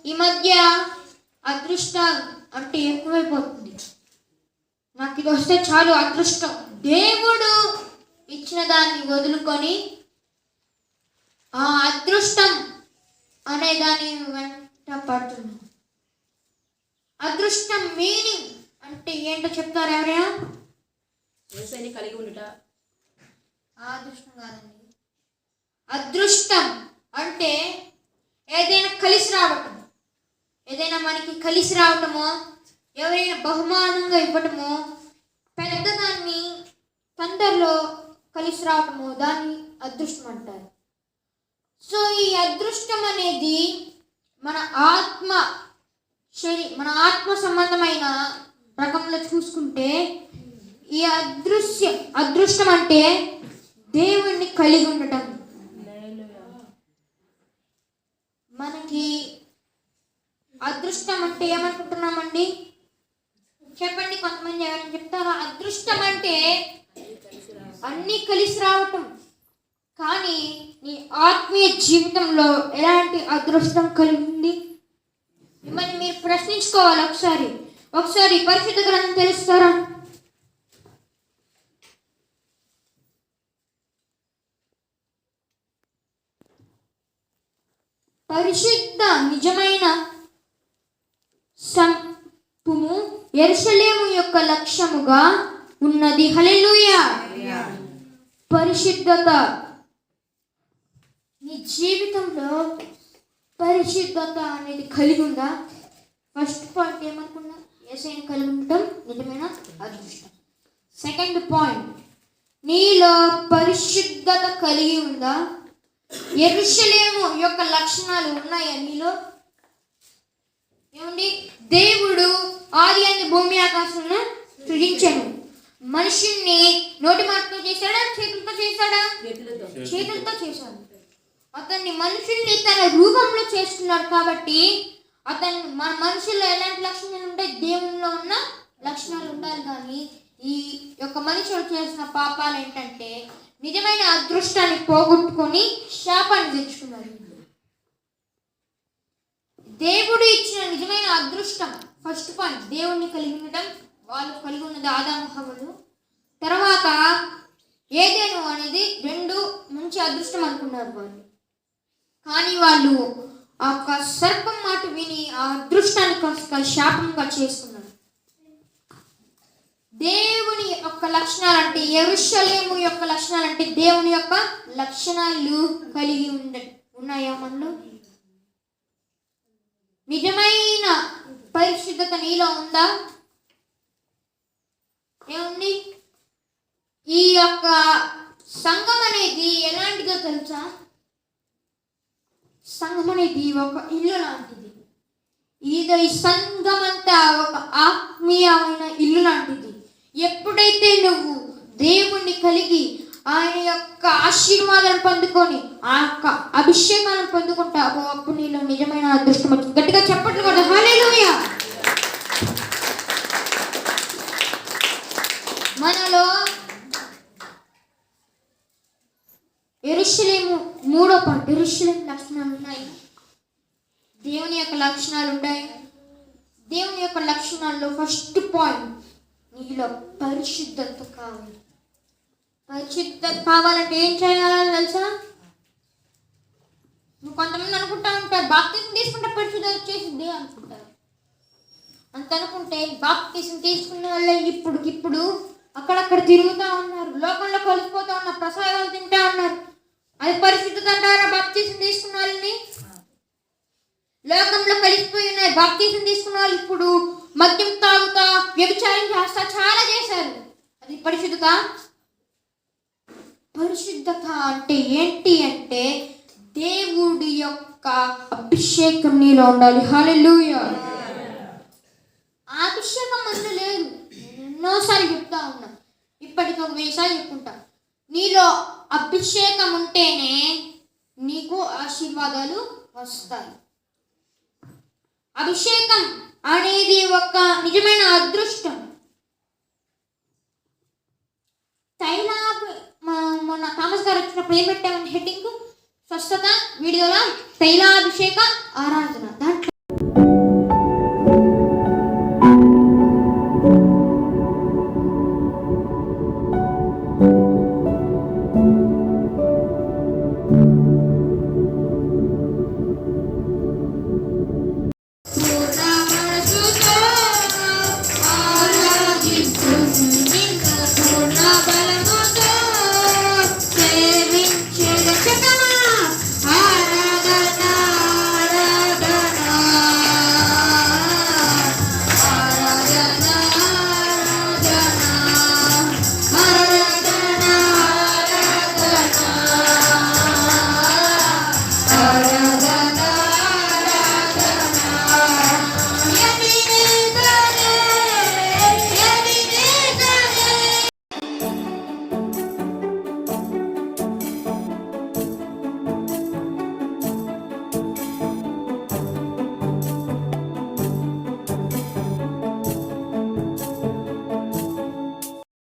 ఈ మధ్య అదృష్టం అంటే ఎక్కువైపోతుంది. నాకు ఇది వస్తే చాలు అదృష్టం. దేవుడు ఇచ్చిన దాన్ని వదులుకొని ఆ అదృష్టం అనే దాని వెంట పడుతున్నాం. అదృష్టం మీనింగ్ అంటే ఏంటో చెప్తారు ఎవరైనా? కలిగి ఉండుట. అదృష్టం కాదండి. అదృష్టం అంటే ఏదైనా కలిసి రావటం, ఏదైనా మనకి కలిసి రావటమో, ఎవరైనా బహుమానంగా ఇవ్వటమో, పెద్దదాన్ని తొందరలో కలిసి రావటమో దాన్ని అదృష్టం అంటారు. సో ఈ అదృష్టం అనేది మన ఆత్మ సంబంధమైన రకంలో చూసుకుంటే ఈ అదృష్టం అంటే దేవుణ్ణి కలిగి ఉండటం. మనకి అదృష్టం అంటే ఏమనుకుంటున్నామండి? చెప్పండి, కొంతమంది ఎవరైనా చెప్తారా? అదృష్టం అంటే అన్నీ కలిసి రావటం. కానీ నీ ఆత్మీయ జీవితంలో ఎలాంటి అదృష్టం కలిగింది? మిమ్మల్ని మీరు ప్రశ్నించుకోవాలి. ఒకసారి పరిశుద్ధ గ్రంథం తెలుస్తారా? పరిశుద్ధ నిజమైన సంపుము యెరూషలేము యొక్క లక్ష్యముగా ఉన్నది. హల్లెలూయా. పరిశుద్ధత. నీ జీవితంలో పరిశుద్ధత అనేది కలిగి ఉందా? ఫస్ట్ పాయింట్ ఏమనుకున్నా? యేసయ్యను కలిగి ఉండటం నిజమైన అదృష్టం. సెకండ్ పాయింట్, నీలో పరిశుద్ధత కలిగి ఉందా? యెరూషలేము యొక్క లక్షణాలు ఉన్నాయా నీలో? ఏమండి, దేవుడు ఆది అందు భూమి ఆకాశంను సృజించాడు. మనుషుల్ని నోటి మాటతో చేశాడా? చేతులతో చేశాడా? చేతులతో చేశాడు. అతన్ని మనుషుల్ని తన రూపంలో చేసుకున్నాడు. కాబట్టి మన మనుషుల్లో ఎలాంటి లక్షణాలు ఉంటాయి? దేవునిలో ఉన్న లక్షణాలు ఉండాలి. కానీ ఈ యొక్క మనుషులు చేసిన పాపాలు ఏంటంటే నిజమైన అదృష్టాన్ని పోగొట్టుకొని శాపాన్ని తెచ్చుకున్నారు. దేవుడు ఇచ్చిన నిజమైన అదృష్టం ఫస్ట్ పాయింట్, దేవుణ్ణి కలిగి ఉండటం. వాళ్ళు కలిగి ఉన్నది ఆదాము హవ్వలు. తర్వాత ఏదెను అనేది రెండు మంచి అదృష్టం అనుకున్నారు వాళ్ళు. కానీ వాళ్ళు ఆ సర్పం మాట విని ఆ అదృష్టాన్ని కాస్త శాపంగా చేసుకున్నారు. దేవుని యొక్క లక్షణాలు అంటే, యెరూషలేము యొక్క లక్షణాలు అంటే దేవుని యొక్క లక్షణాలు కలిగి ఉన్నాయా మనలో? నిజమైన పరిశుద్ధత నీలో ఉందా? ఏముంది? ఈ యొక్క సంఘం అనేది ఎలాంటిదో తెలుసా? సంఘం అనేది ఒక ఇల్లు లాంటిది. ఈ సంఘం అంతా ఒక ఆత్మీయమైన ఇల్లు లాంటిది. ఎప్పుడైతే నువ్వు దేవుణ్ణి కలిగి ఆయన యొక్క ఆశీర్వాదాలను పొందుకొని ఆ యొక్క అభిషేకాలను పొందుకుంటావో అప్పుడు నీలో నిజమైన అదృష్టం వచ్చింది. గట్టిగా చెప్పట్లు కూడా హల్లెలూయా. మనలో యెరూషలేము మూడో పాయింట్, యెరూషలేము లక్షణాలు ఉన్నాయి. దేవుని యొక్క లక్షణాలు ఉంటాయి. దేవుని యొక్క లక్షణాల్లో ఫస్ట్ పాయింట్, నీలో పరిశుద్ధత కావాలి. పరిశుద్ధత కావాలంటే ఏం చేయాలో తెలుసా? నువ్వు కొంతమంది అనుకుంటా ఉంటారు బాప్తిసం తీసుకుంటే పరిశుద్ధత వచ్చేసింది అనుకుంటారు. అంత అనుకుంటే బాప్తిసం తీసుకున్న వల్ల ఇప్పుడు అక్కడక్కడ తిరుగుతూ ఉన్నారు, లోకంలో కలిసిపోతూ ఉన్నారు, ప్రసాదాలు తింటా ఉన్నారు. అది పరిశుద్ధత అంటారా? బాప్తిసం తీసుకున్న వాళ్ళని లోకంలో కలిసిపోయి ఉన్నాయి. బాప్తిసం తీసుకున్న వాళ్ళు ఇప్పుడు మద్యం తాగుతా, వ్యభిచారం చేస్తా చాలా చేశారు. అది పరిశుద్ధత? పరిశుద్ధత అంటే ఏంటి అంటే దేవుడి యొక్క అభిషేకం నీలో ఉండాలి. హల్లెలూయా. ఆ అభిషేకం మనలో లేదు. ఎన్నోసార్లు చెప్తా ఉన్నా, ఇప్పటికి 1000 సార్లు చెప్పుకుంటా. నీలో అభిషేకం ఉంటేనే నీకు ఆశీర్వాదాలు వస్తాయి. అభిషేకం అనేది ఒక నిజమైన అదృష్టం. మొన్న థామస్ గారు వచ్చినప్పుడు ఏం పెట్టామని హెడ్డింగ్ స్వస్థత వీడియోలో తైలాభిషేక ఆరాధన. దాంట్లో